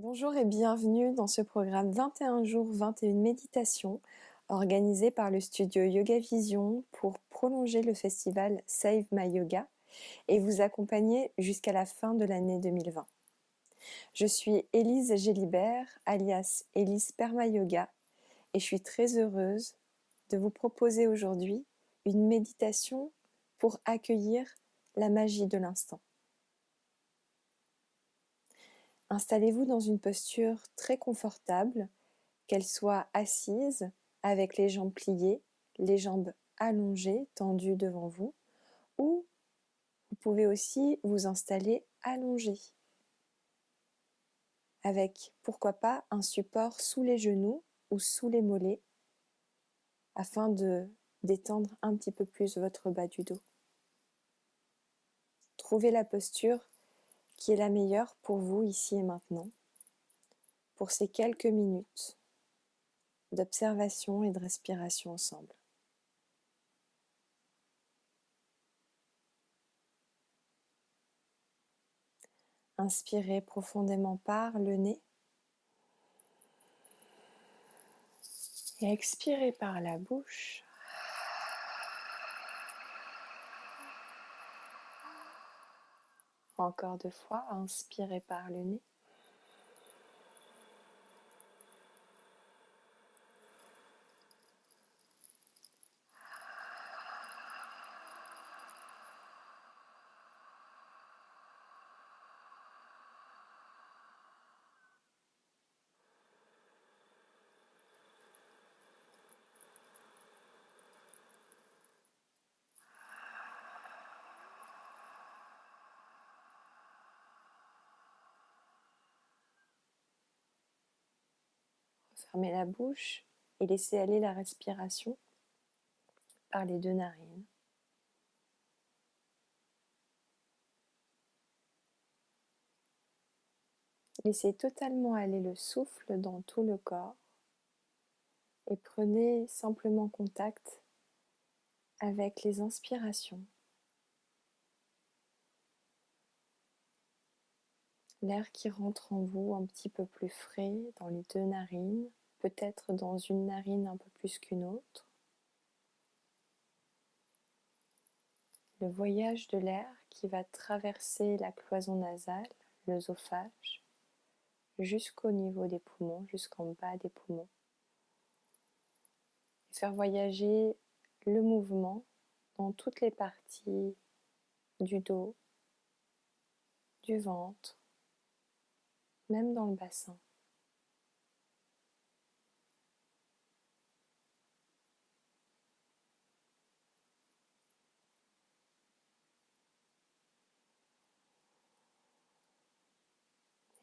Bonjour et bienvenue dans ce programme 21 jours, 21 méditations organisé par le studio Yoga Vision pour prolonger le festival Save My Yoga et vous accompagner jusqu'à la fin de l'année 2020. Je suis Élise Gélibert, alias Élise Perma Yoga, et je suis très heureuse de vous proposer aujourd'hui une méditation pour accueillir la magie de l'instant. Installez-vous dans une posture très confortable, qu'elle soit assise avec les jambes pliées, les jambes allongées, tendues devant vous, ou vous pouvez aussi vous installer allongé avec, pourquoi pas, un support sous les genoux ou sous les mollets afin de détendre un petit peu plus votre bas du dos. Trouvez la posture qui est la meilleure pour vous ici et maintenant, pour ces quelques minutes d'observation et de respiration ensemble. Inspirez profondément par le nez et expirez par la bouche. Encore 2 fois, inspirez par le nez. Fermez la bouche et laissez aller la respiration par les 2 narines. Laissez totalement aller le souffle dans tout le corps et prenez simplement contact avec les inspirations. L'air qui rentre en vous un petit peu plus frais dans les 2 narines, peut-être dans une narine un peu plus qu'une autre. Le voyage de l'air qui va traverser la cloison nasale, l'œsophage, jusqu'au niveau des poumons, jusqu'en bas des poumons. Et faire voyager le mouvement dans toutes les parties du dos, du ventre, même dans le bassin.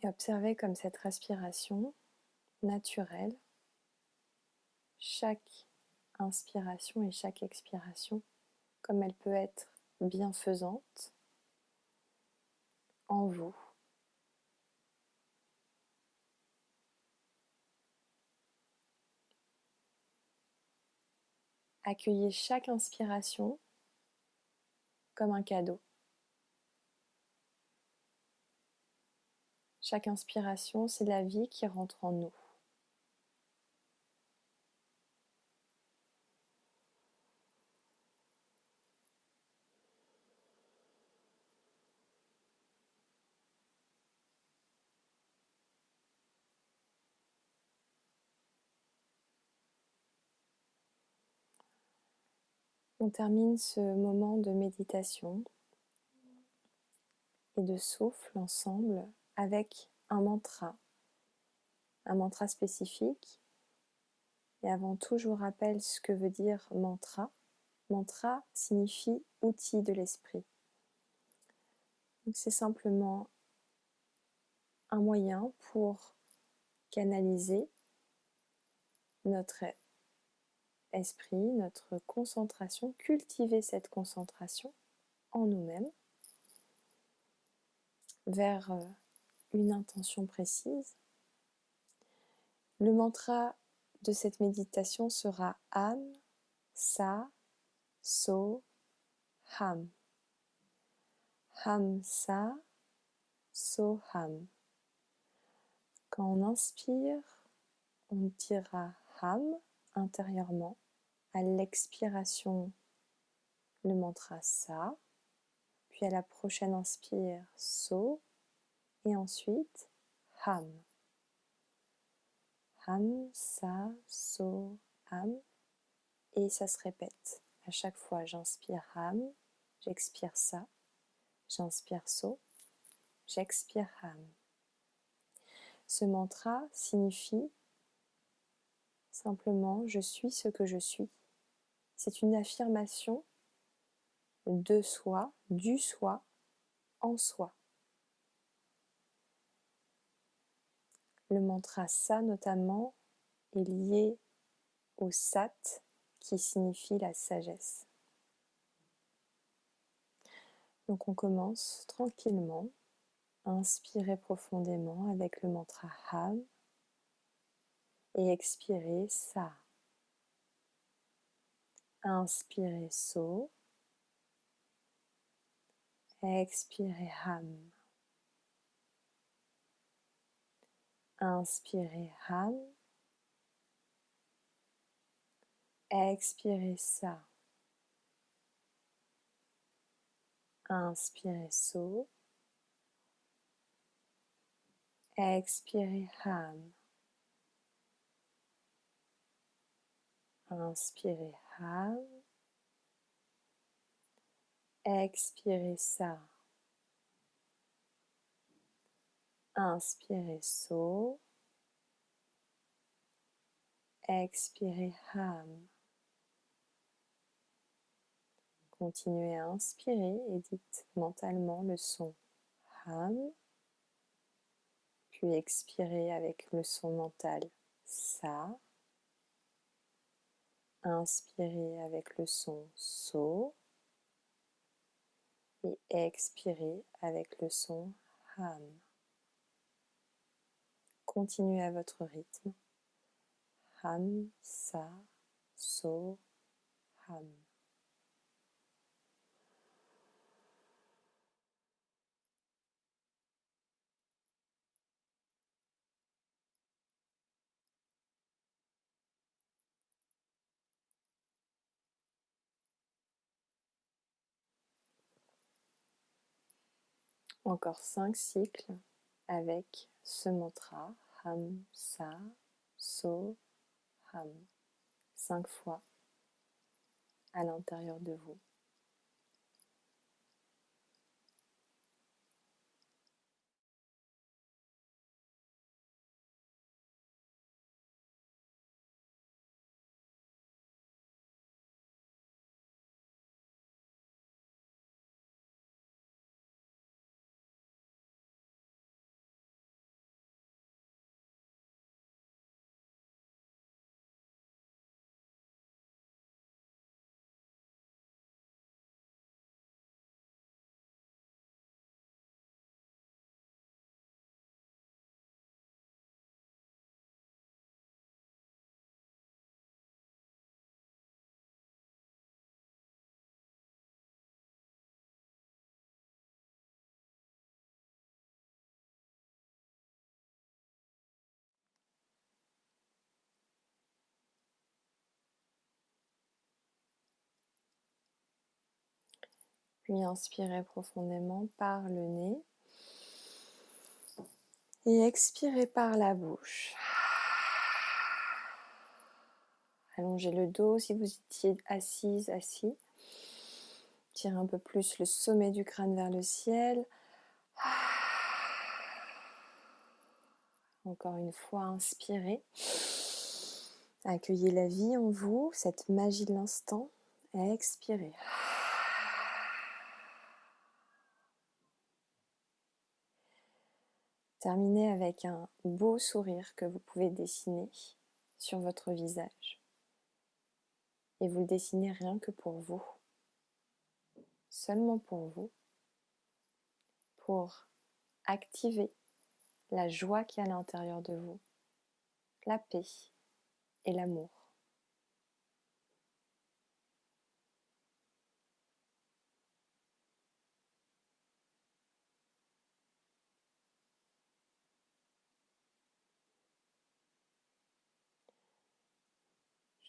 Et observez comme cette respiration naturelle, chaque inspiration et chaque expiration, comme elle peut être bienfaisante en vous. Accueillez chaque inspiration comme un cadeau. Chaque inspiration, c'est la vie qui rentre en nous. On termine ce moment de méditation et de souffle ensemble avec un mantra spécifique. Et avant tout, je vous rappelle ce que veut dire mantra. Mantra signifie outil de l'esprit. Donc c'est simplement un moyen pour canaliser notre esprit, notre concentration, cultiver cette concentration en nous-mêmes vers une intention précise. Le mantra de cette méditation sera Am, Sa, So, Ham. Ham, Sa, So, Ham. Quand on inspire, on dira Ham intérieurement. À l'expiration, le mantra Sa. Puis à la prochaine inspire, So. Et ensuite, Ham. Ham, Sa, So, Ham. Et ça se répète. À chaque fois, j'inspire Ham, j'expire Sa, j'inspire So, j'expire Ham. Ce mantra signifie simplement je suis ce que je suis. C'est une affirmation de soi, du soi, en soi. Le mantra Sa notamment est lié au Sat qui signifie la sagesse. Donc on commence tranquillement à inspirer profondément avec le mantra Ham et expirer Sa. Inspirez So, expirez Ham. Inspirez Ham, expirez Sa. Inspirez So, expirez Ham. Inspirez Ham, expirez Sa. Inspirez So, expirez Ham. Continuez à inspirer et dites mentalement le son Ham, puis expirez avec le son mental Sa. Inspirez avec le son So et expirez avec le son Ham. Continuez à votre rythme. Ham, Sa, So, Ham. Encore 5 cycles avec ce mantra Ham, Sa, So, Ham. 5 fois à l'intérieur de vous. Puis inspirez profondément par le nez et expirez par la bouche. Allongez le dos si vous étiez assise, assis. Tirez un peu plus le sommet du crâne vers le ciel. Encore une fois, inspirez. Accueillez la vie en vous, cette magie de l'instant. Expirez. Terminez avec un beau sourire que vous pouvez dessiner sur votre visage. Et vous le dessinez rien que pour vous. Seulement pour vous. Pour activer la joie qui est à l'intérieur de vous. La paix et l'amour.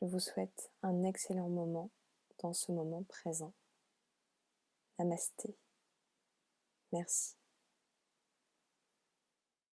Je vous souhaite un excellent moment dans ce moment présent. Namasté. Merci.